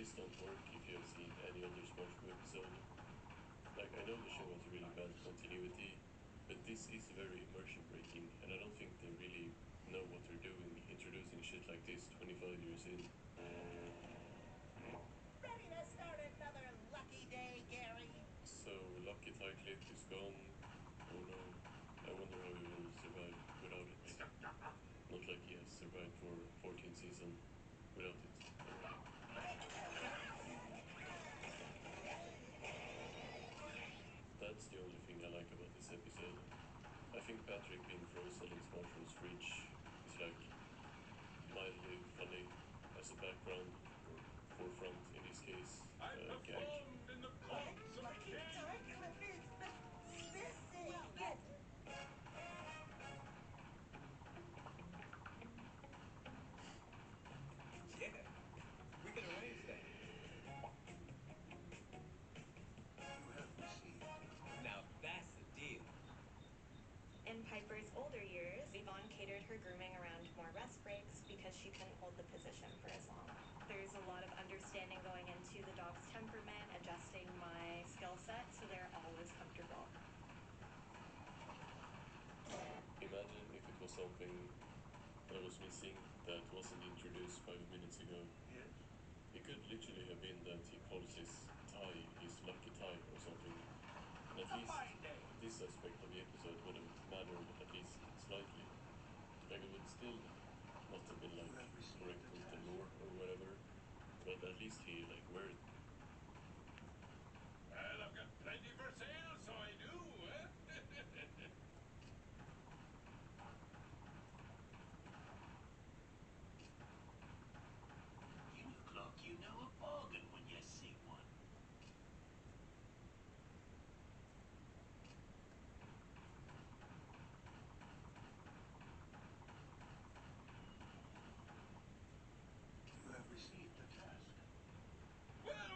this don't work if you have seen any other SpongeBob episode. Like, I know the show has really bad continuity, but this is very immersion breaking, and I don't think they really know what they're doing, introducing shit like this 25 years in. Ready to start another lucky day, Gary? So, Lucky Tight-Lip is gone. Oh no. I wonder how he will survive without it. Not like he has survived for 14 seasons without it. That's the only thing I like about this episode. I think Patrick being frozen in SpongeBob's fridge is like mildly funny as a background or forefront in this case. Gag. In the courts of Tight-Lip is missing. Yeah, we can arrange that. You have received. Now that's the deal. In Piper's older years, Yvonne catered her grooming around more rest breaks because she couldn't hold the position for as long. There's a lot of understanding going into the dog's temperament, adjusting my skill set so they're always comfortable. Imagine if it was something that was missing that wasn't introduced 5 minutes ago. Yes? It could literally have been that he calls his tie his lucky tie or something. And at least this aspect of the episode would have mattered at least slightly. Like, it would still not have been like correct with the lore or whatever, but at least he like wear it. Well, I've got plenty for sale, so I do, eh? You look like you know a bargain when you see one. You have received the task. Well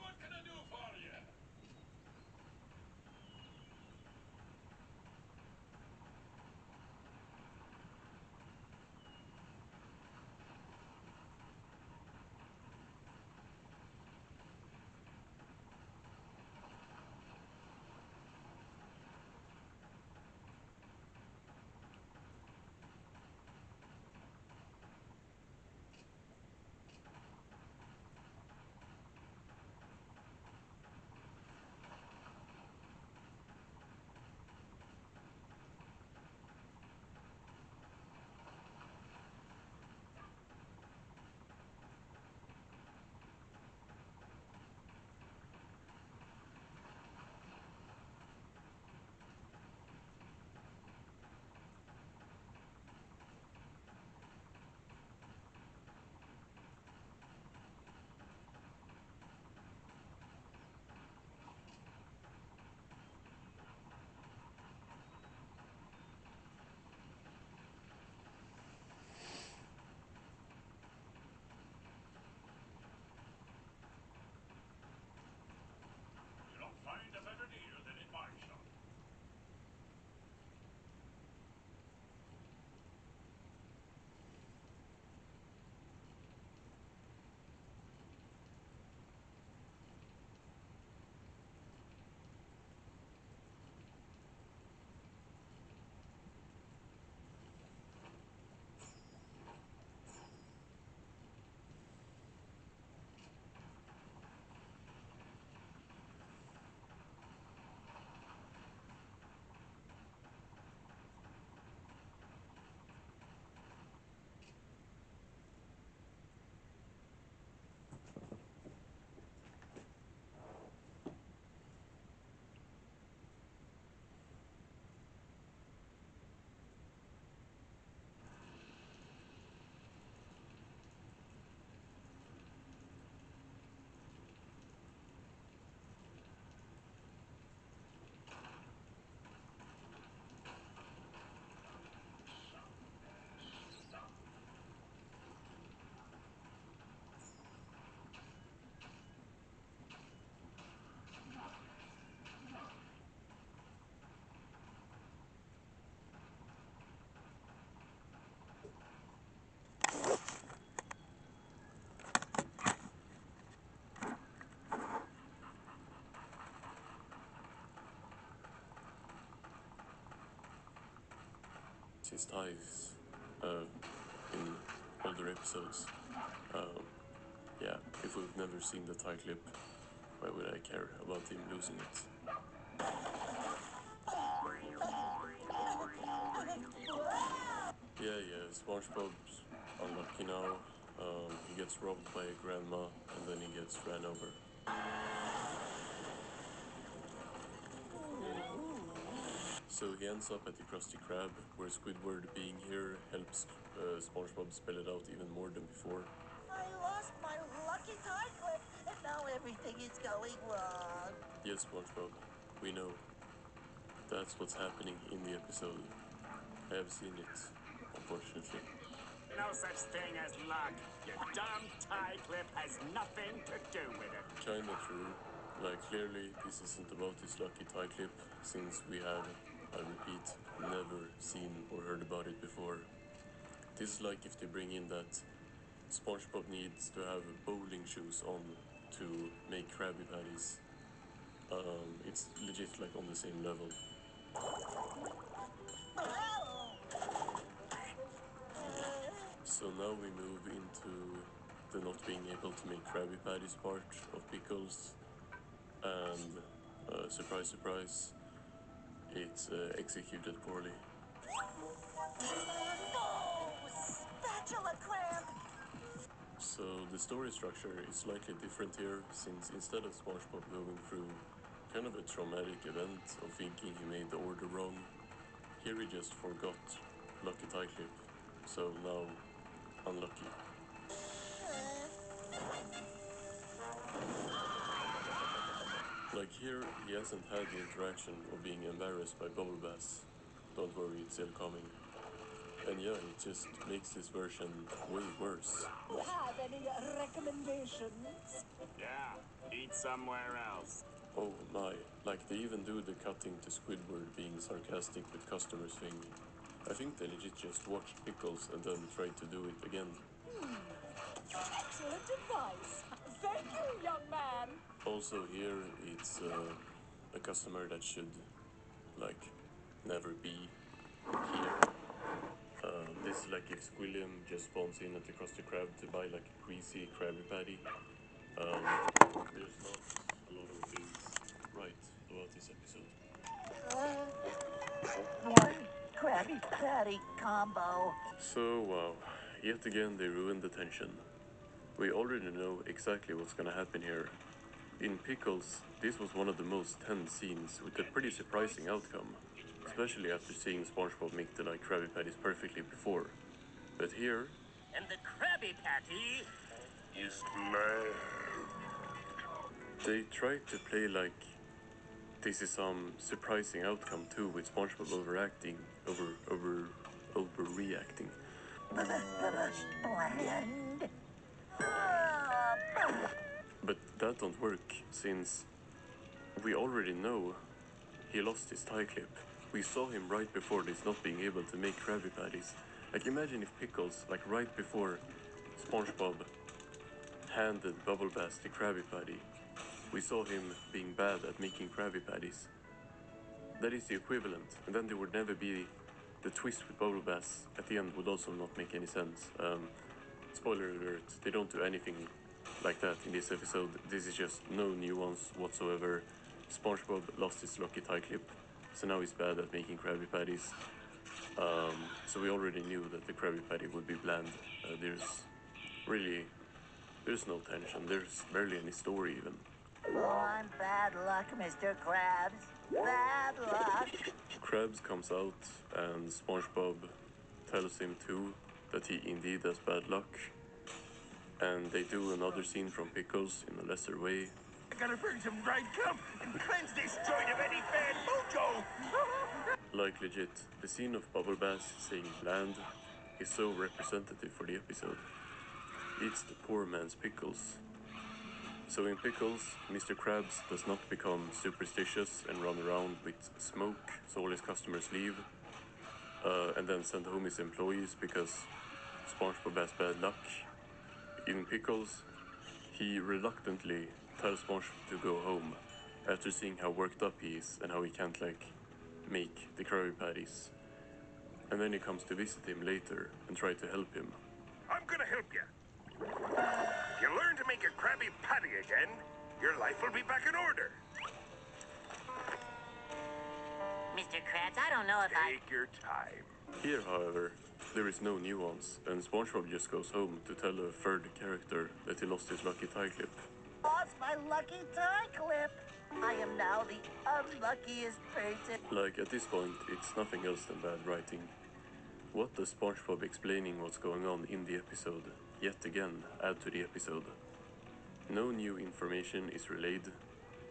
his ties in older episodes. Yeah, if we've never seen the tie clip, why would I care about him losing it? Yeah, SpongeBob's unlucky now. He gets robbed by a grandma and then he gets ran over. So he ends up at the Krusty Krab, where Squidward being here helps SpongeBob spell it out even more than before. I lost my lucky tie clip, and now everything is going wrong. Yes, SpongeBob, we know. That's what's happening in the episode. I have seen it, unfortunately. No such thing as luck. Your dumb tie clip has nothing to do with it. Kinda true. Like, clearly, this isn't about his lucky tie clip, since we have, I repeat, never seen or heard about it before. This is like if they bring in that SpongeBob needs to have bowling shoes on to make Krabby Patties. It's legit like on the same level. So now we move into the not being able to make Krabby Patties part of Pickles, and surprise, surprise, it's executed poorly. Spatula cramp! So the story structure is slightly different here, since instead of SpongeBob going through kind of a traumatic event of thinking he made the order wrong, here he just forgot Lucky Tie Clip, so now unlucky. Like here, he hasn't had the interaction of being embarrassed by Bubble Bass. Don't worry, it's still coming. And yeah, it just makes this version way worse. You have any recommendations? Yeah, eat somewhere else. Oh my, like they even do the cutting to Squidward being sarcastic with customers thing. I think they legit just watched Pickles and then tried to do it again. Excellent advice. Thank you, young man. Also here, it's a customer that should, like, never be here. This is like if Squilliam just spawns in at the Krusty Krab to buy like a greasy Krabby Patty. There's not a lot of things right about this episode. One Krabby Patty combo. So wow, yet again they ruined the tension. We already know exactly what's gonna happen here. In Pickles, this was one of the most tense scenes with a pretty surprising outcome, especially after seeing SpongeBob make the like Krabby Patties perfectly before. But here, And the Krabby Patty is they tried to play like this is some surprising outcome too, with SpongeBob overreacting. Bland. But that don't work, since we already know he lost his tie clip. We saw him right before this not being able to make Krabby Patties. Like imagine if Pickles, like right before SpongeBob handed Bubble Bass the Krabby Patty, we saw him being bad at making Krabby Patties. That is the equivalent, and then there would never be the twist with Bubble Bass at the end would also not make any sense. Spoiler alert, they don't do anything like that in this episode. This is just no nuance whatsoever. SpongeBob lost his lucky tie clip, so now he's bad at making Krabby Patties. So we already knew that the Krabby Patty would be bland. There's no tension, there's barely any story even. Oh, I'm bad luck, Mr. Krabs. Bad luck. Krabs comes out and SpongeBob tells him too that he indeed has bad luck. And they do another scene from Pickles in a lesser way. I gotta bring some right cup and cleanse this joint of any bad mojo. Like legit, the scene of Bubble Bass saying bland is so representative for the episode. It's the poor man's Pickles. So in Pickles, Mr. Krabs does not become superstitious and run around with smoke so all his customers leave, and then send home his employees because SpongeBob has bad luck. In Pickles, he reluctantly tells SpongeBob to go home after seeing how worked up he is and how he can't like make the Krabby Patties. and then he comes to visit him later and try to help him. I'm gonna help you. You learn to make a Krabby Patty again, your life will be back in order. Mr. Krabs, I don't know if Take your time. Here, however, there is no nuance, and SpongeBob just goes home to tell a third character that he lost his lucky tie clip. lost my lucky tie clip. I am now the unluckiest person. Like, at this point, it's nothing else than bad writing. What does SpongeBob explaining what's going on in the episode yet again add to the episode? No new information is relayed.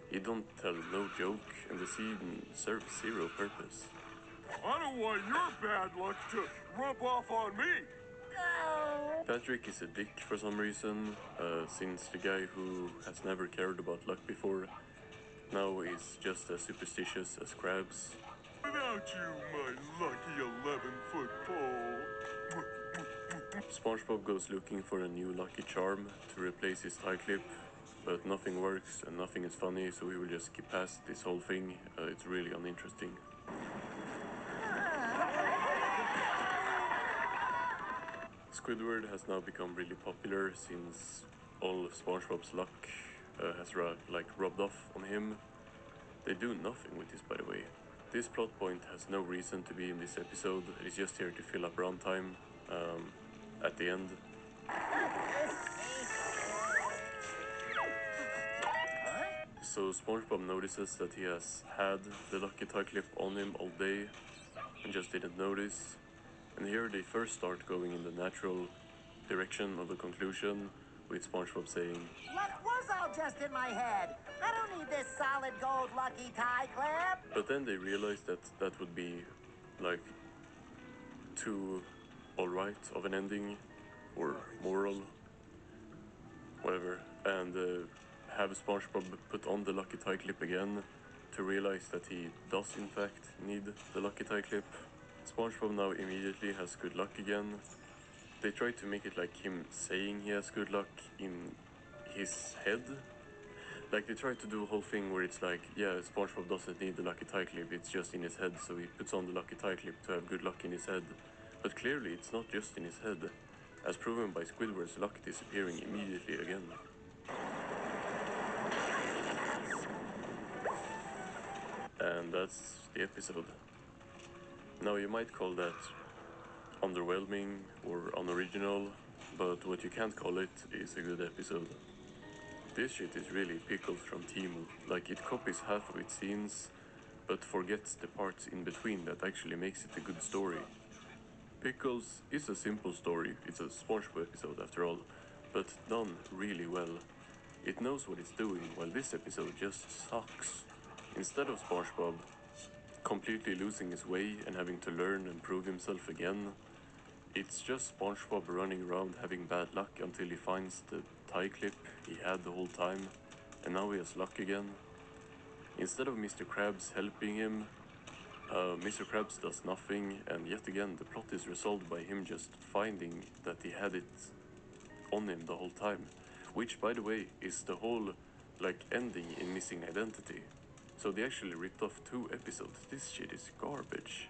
He don't tell no joke, and the scene serves zero purpose. I don't want your bad luck to rub off on me. Oh. Patrick is a dick for some reason, since the guy who has never cared about luck before now is just as superstitious as Krabs. Without you, my lucky 11-foot pole. SpongeBob goes looking for a new lucky charm to replace his tie clip, but nothing works and nothing is funny, so we will just skip past this whole thing. It's really uninteresting. Squidward has now become really popular since all of SpongeBob's luck has rubbed off on him. They do nothing with this, by the way. This plot point has no reason to be in this episode. It is just here to fill up runtime at the end. So SpongeBob notices that he has had the lucky tie clip on him all day and just didn't notice. And here they first start going in the natural direction of the conclusion, with SpongeBob saying, Luck was all just in my head. I don't need this solid gold lucky tie clip. but then they realize that that would be like too alright of an ending, or moral, whatever, and have SpongeBob put on the lucky tie clip again to realize that he does in fact need the lucky tie clip. SpongeBob now immediately has good luck again. They try to make it like him saying he has good luck in his head. Like, they try to do a whole thing where it's like, yeah, SpongeBob doesn't need the lucky tie clip, it's just in his head, so he puts on the lucky tie clip to have good luck in his head. But clearly it's not just in his head, as proven by Squidward's luck disappearing immediately again. And that's the episode. Now, you might call that underwhelming or unoriginal, but what you can't call it is a good episode. This shit is really Pickles from Temu. Like, it copies half of its scenes, but forgets the parts in between that actually makes it a good story. Pickles is a simple story, it's a SpongeBob episode after all, but done really well. It knows what it's doing, while this episode just sucks. Instead of SpongeBob completely losing his way and having to learn and prove himself again, it's just SpongeBob running around having bad luck until he finds the tie clip he had the whole time, and now he has luck again. Instead of Mr. Krabs helping him, Mr. Krabs does nothing, and yet again the plot is resolved by him just finding that he had it on him the whole time. Which, by the way, is the whole, like, ending in Missing Identity. So they actually ripped off 2 episodes. This shit is garbage.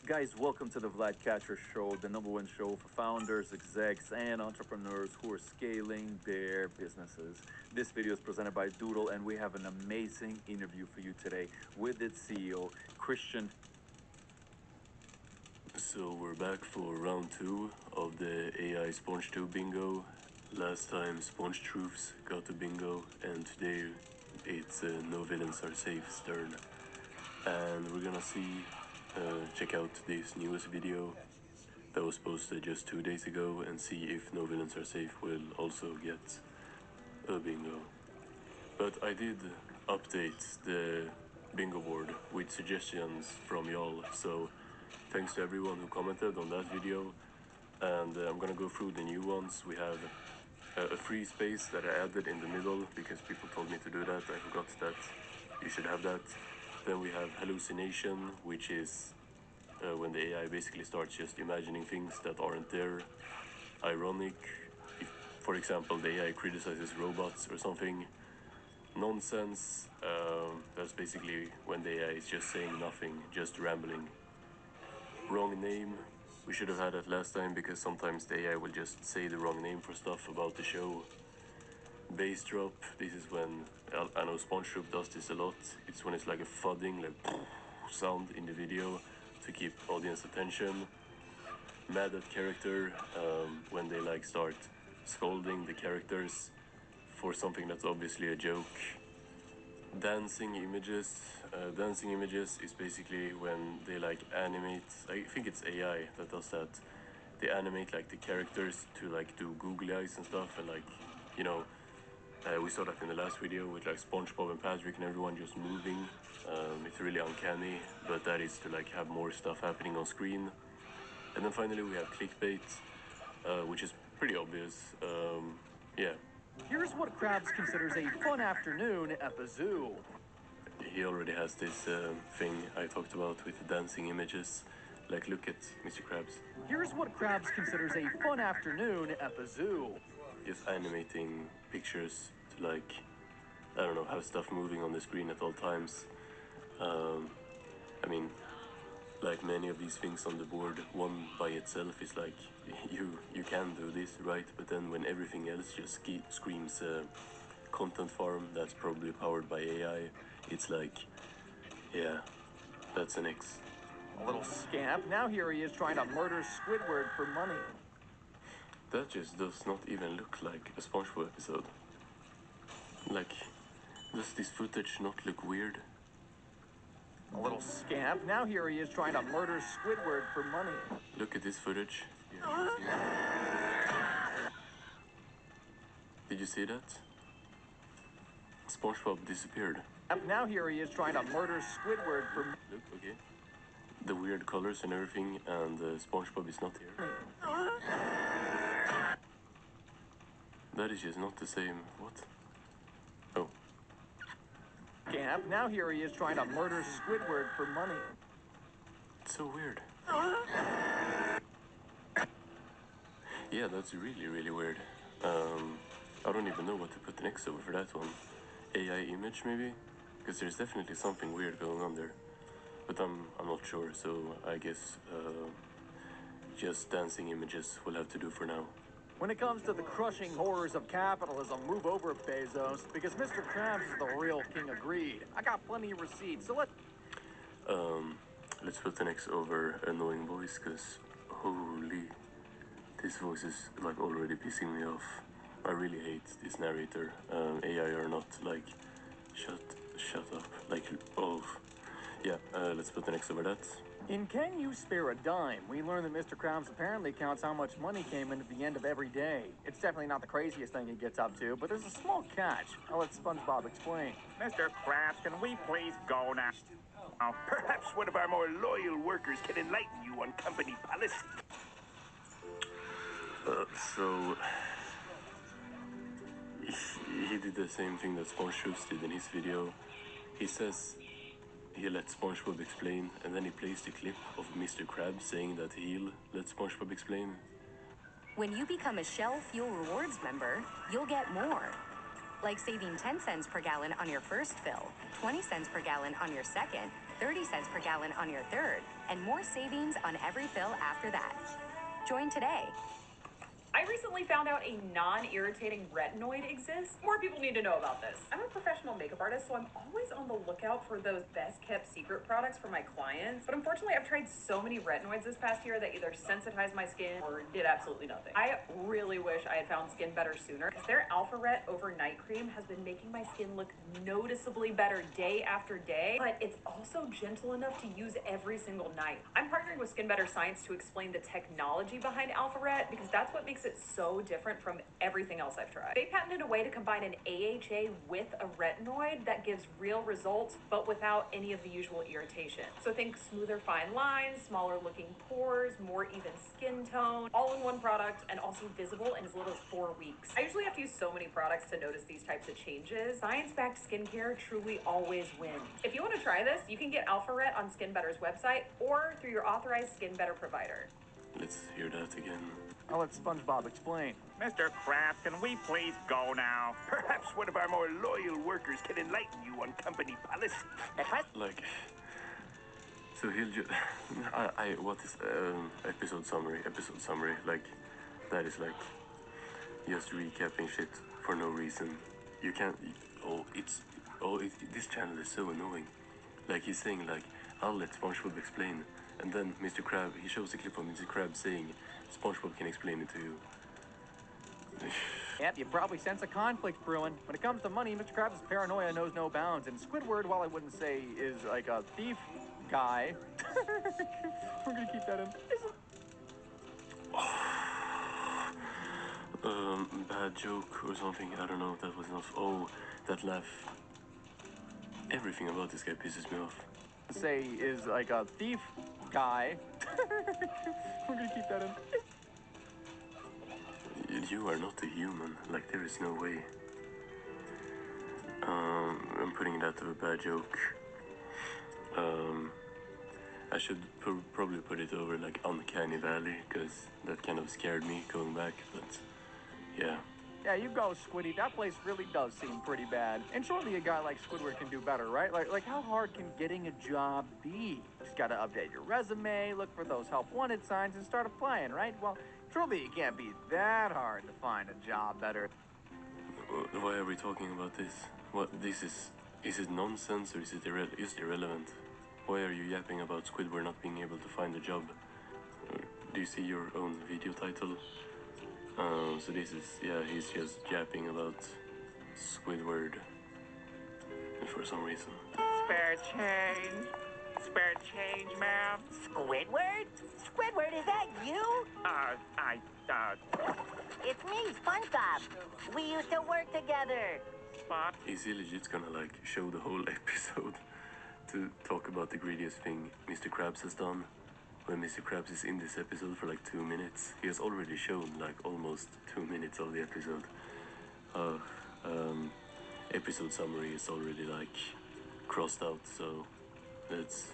Guys, welcome to the Vlad Catcher Show, the #1 show for founders, execs, and entrepreneurs who are scaling their businesses. This video is presented by Doodle, and we have an amazing interview for you today with its CEO, Christian. So we're back for round 2 of the AI Sponge 2 bingo. Last time Sponge Truths got the bingo, and today it's No Villains Are Safe's turn. And we're gonna check out this newest video that was posted just 2 days ago and see if No Villains Are Safe will also get a bingo. But I did update the bingo board with suggestions from y'all, so thanks to everyone who commented on that video. And I'm gonna go through the new ones. We have a free space that I added in the middle because people told me to do that. I forgot that you should have that. Then we have hallucination, which is when the AI basically starts just imagining things that aren't there. Ironic, if, for example, the AI criticizes robots or something. Nonsense, that's basically when the AI is just saying nothing, just rambling. Wrong name, we should have had that last time because sometimes the AI will just say the wrong name for stuff about the show. Bass drop, this is when, I know SpongeBob does this a lot, it's when it's like a thudding, like sound in the video to keep audience attention. Mad at character, when they like start scolding the characters for something that's obviously a joke. Dancing images is basically when they like animate, I think it's AI that does that. They animate like the characters to like do googly eyes and stuff, and like, you know, we saw that in the last video with like SpongeBob and Patrick and everyone just moving. It's really uncanny, but that is to like have more stuff happening on screen. And then finally we have clickbait, which is pretty obvious. Yeah. Here's what Krabs considers a fun afternoon at the zoo. He already has this thing I talked about with the dancing images. Like, look at Mr. Krabs. Here's what Krabs considers a fun afternoon at the zoo. Just animating pictures to like, I don't know, have stuff moving on the screen at all times. I mean, like many of these things on the board, one by itself is like, you can do this, right? But then when everything else just screams content farm that's probably powered by AI, it's like, yeah, that's an X. A little scamp. Now here he is trying to murder Squidward for money. That just does not even look like a SpongeBob episode. Like, does this footage not look weird? A little scamp. Now here he is trying to murder Squidward for money. Look at this footage. Yeah, did you see that? SpongeBob disappeared. Now here he is trying to murder Squidward for money. Look, okay. The weird colors and everything, and SpongeBob is not here. That is just not the same. What? Oh. Scamp. Now here he is trying to murder Squidward for money. It's so weird. Yeah, that's really, really weird. I don't even know what to put next over for that one. AI image, maybe? Because there's definitely something weird going on there. But I'm not sure, so I guess just dancing images will have to do for now. When it comes to the crushing horrors of capitalism, move over, Bezos, because Mr. Krabs is the real king of greed. I got plenty of receipts, so let's put the next over annoying voice, because holy, this voice is like already pissing me off. I really hate this narrator. AI or not, like, shut up, like, oh. Yeah, let's put the next over that. In Can You Spare a Dime, we learn that Mr. Krabs apparently counts how much money came in at the end of every day. It's definitely not the craziest thing he gets up to, but there's a small catch. I'll let SpongeBob explain. Mr. Krabs, can we please go now? Perhaps one of our more loyal workers can enlighten you on company policy. So he did the same thing that SpongeBob did in his video. He says he let SpongeBob explain, and then he plays the clip of Mr. Krabs saying that he'll let SpongeBob explain. When you become a Shell Fuel Rewards member, you'll get more. Like saving 10 cents per gallon on your first fill, 20 cents per gallon on your second, 30 cents per gallon on your third, and more savings on every fill after that. Join today. I recently found out a non-irritating retinoid exists. More people need to know about this. I'm a professional makeup artist, so I'm always on the lookout for those best-kept secret products for my clients. But unfortunately, I've tried so many retinoids this past year that either sensitized my skin or did absolutely nothing. I really wish I had found Skin Better sooner, because their Alpha Ret Overnight Cream has been making my skin look noticeably better day after day, but it's also gentle enough to use every single night. I'm partnering with Skin Better Science to explain the technology behind Alpha Ret, because that's what makes makes it so different from everything else I've tried. They patented a way to combine an AHA with a retinoid that gives real results, but without any of the usual irritation. So think smoother fine lines, smaller looking pores, more even skin tone, all in one product and also visible in as little as 4 weeks. I usually have to use so many products to notice these types of changes. Science-backed skincare truly always wins. If you want to try this, you can get AlphaRet on SkinBetter's website or through your authorized SkinBetter provider. Let's hear that again. I'll let SpongeBob explain. Mr. Krabs, can we please go now? Perhaps one of our more loyal workers can enlighten you on company policy. Like, so he'll just. What is episode summary? Episode summary. Like, that is like just recapping shit for no reason. You can't. This channel is so annoying. Like, he's saying, like, I'll let SpongeBob explain. And then Mr. Krab, he shows a clip of Mr. Krab saying, SpongeBob can explain it to you. Yep, you probably sense a conflict brewing. When it comes to money, Mr. Krabs' paranoia knows no bounds, and Squidward, while I wouldn't say is like a thief guy, we're gonna keep that in. Bad joke or something. I don't know if that was enough. Oh, that laugh. Everything about this guy pisses me off. Say is like a thief guy. We're gonna keep that in. You are not a human. Like, there is no way. I'm putting that to a bad joke. I should probably put it over like Uncanny Valley, because that kind of scared me going back, but yeah. Yeah, you go, Squiddy. That place really does seem pretty bad. And surely a guy like Squidward can do better, right? Like how hard can getting a job be? Just gotta update your resume, look for those help wanted signs, and start applying, right? Well, truly it can't be that hard to find a job better. Why are we talking about this? What, is it nonsense or is it irrelevant? Why are you yapping about Squidward not being able to find a job? Do you see your own video title? So this is, yeah, he's just yapping about Squidward for some reason. Spare change. Spare change, ma'am. Squidward? Squidward, is that you? It's me, SpongeBob. We used to work together. Spot. Is he legit gonna like show the whole episode to talk about the greediest thing Mr. Krabs has done? When Mr. Krabs is in this episode for like 2 minutes, he has already shown like almost 2 minutes of the episode. Episode summary is already like crossed out, so let's,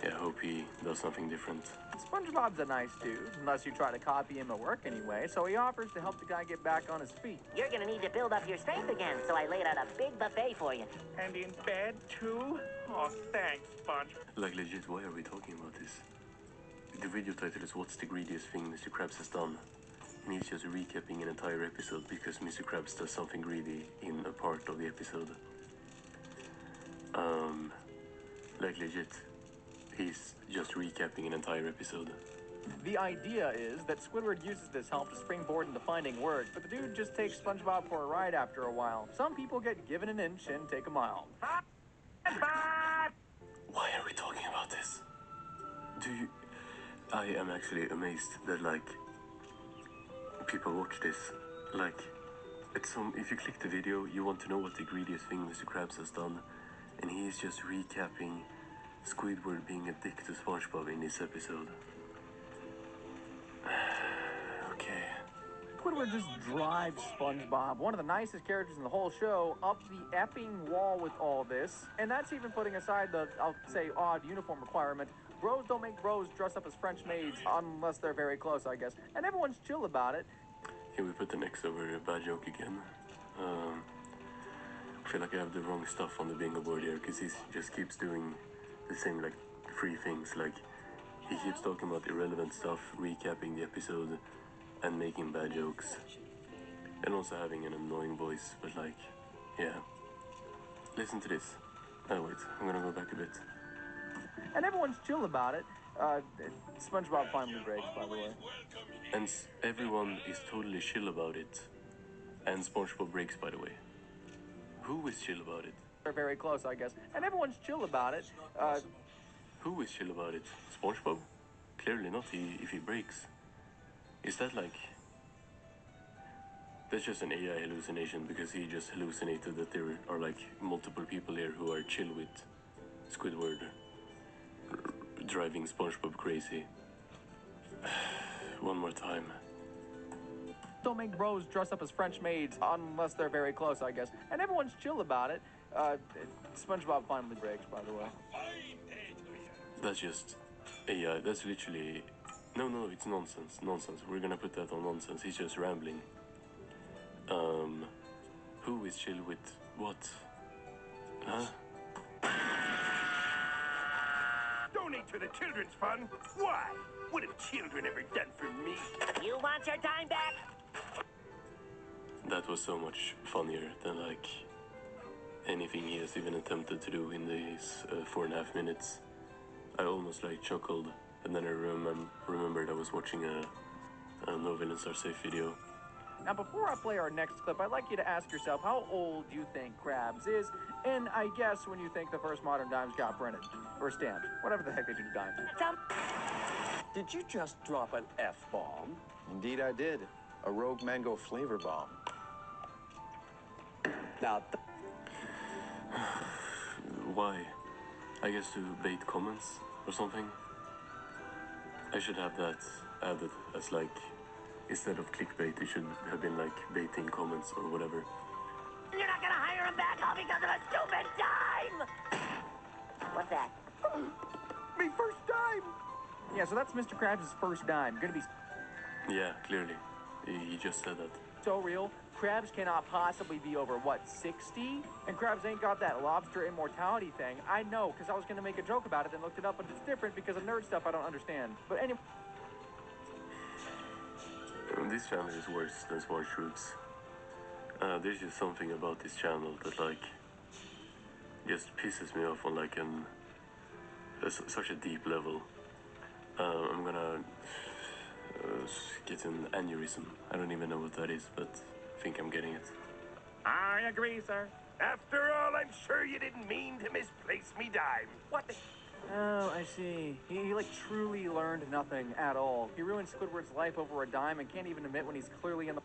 yeah, hope he does something different. SpongeBob's a nice dude, unless you try to copy him at work anyway, so he offers to help the guy get back on his feet. You're gonna need to build up your strength again, so I laid out a big buffet for you. And in bed, too? Oh, thanks, Sponge. Like, legit, why are we talking about this? The video title is What's the Greediest Thing Mr. Krabs Has Done? And he's just recapping an entire episode because Mr. Krabs does something greedy in a part of the episode. Like, legit, he's just recapping an entire episode. The idea is that Squidward uses this help to springboard into finding words, but the dude just takes SpongeBob for a ride after a while. Some people get given an inch and take a mile. Why are we talking about this? I am actually amazed that, like, people watch this. Like, if you click the video, you want to know what the greediest thing Mr. Krabs has done, and he is just recapping Squidward being a dick to SpongeBob in this episode. Okay. Squidward just drives SpongeBob, one of the nicest characters in the whole show, up the epping wall with all this. And that's even putting aside the, I'll say, odd uniform requirement. Bros don't make bros dress up as French maids, unless they're very close, I guess. And everyone's chill about it. Can we put the next over a bad joke again? I feel like I have the wrong stuff on the bingo board here, because he just keeps doing the same, like, 3 things. Like, he keeps talking about irrelevant stuff, recapping the episode, and making bad jokes. And also having an annoying voice, but like, yeah. Listen to this. Oh wait, I'm gonna go back a bit. And everyone's chill about it. SpongeBob finally breaks, by the way. And everyone is totally chill about it. And SpongeBob breaks, by the way. Who is chill about it? They're very close, I guess. And everyone's chill about it. Who is chill about it? SpongeBob? Clearly not, if he breaks. Is that like That's just an AI hallucination because he just hallucinated that there are like multiple people here who are chill with Squidward driving SpongeBob crazy. One more time. Don't make bros dress up as French maids unless they're very close, I guess. And everyone's chill about it. SpongeBob finally breaks, by the way. That's just AI. That's literally... No, it's nonsense. Nonsense. We're gonna put that on nonsense. He's just rambling. Who is chill with what? Huh? Donate to the children's fund? Why? What have children ever done for me? You want your dime back? That was so much funnier than like anything he has even attempted to do in these 4.5 minutes. I almost like chuckled, and then I remembered I was watching a No Villains Are Safe video. Now, before I play our next clip, I'd like you to ask yourself, how old do you think Krabs is? And I guess when you think the first modern dimes got printed, or stamped, whatever the heck they do to dimes. Did you just drop an F-bomb? Indeed I did. A rogue mango flavor bomb. Now, Why? I guess to bait comments or something? I should have that added as like, instead of clickbait, it should have been like baiting comments or whatever. You're not gonna hire him back all because of a stupid dime! What's that? Me first dime! Yeah, so that's Mr. Krabs' first dime. Gonna be Yeah, clearly. He just said that. so real. Krabs cannot possibly be over, what, 60? And Krabs ain't got that lobster immortality thing. I know, because I was gonna make a joke about it, then looked it up, but it's different because of nerd stuff I don't understand. But anyway... This channel is worse than Smart Troops. There's just something about this channel that like just pisses me off on like such a deep level. I'm gonna get an aneurysm. I don't even know what that is, but I think I'm getting it. I agree, sir. After all, I'm sure you didn't mean to misplace me dime. What the... Oh, I see. He like truly learned nothing at all. He ruined Squidward's life over a dime and can't even admit when he's clearly in the...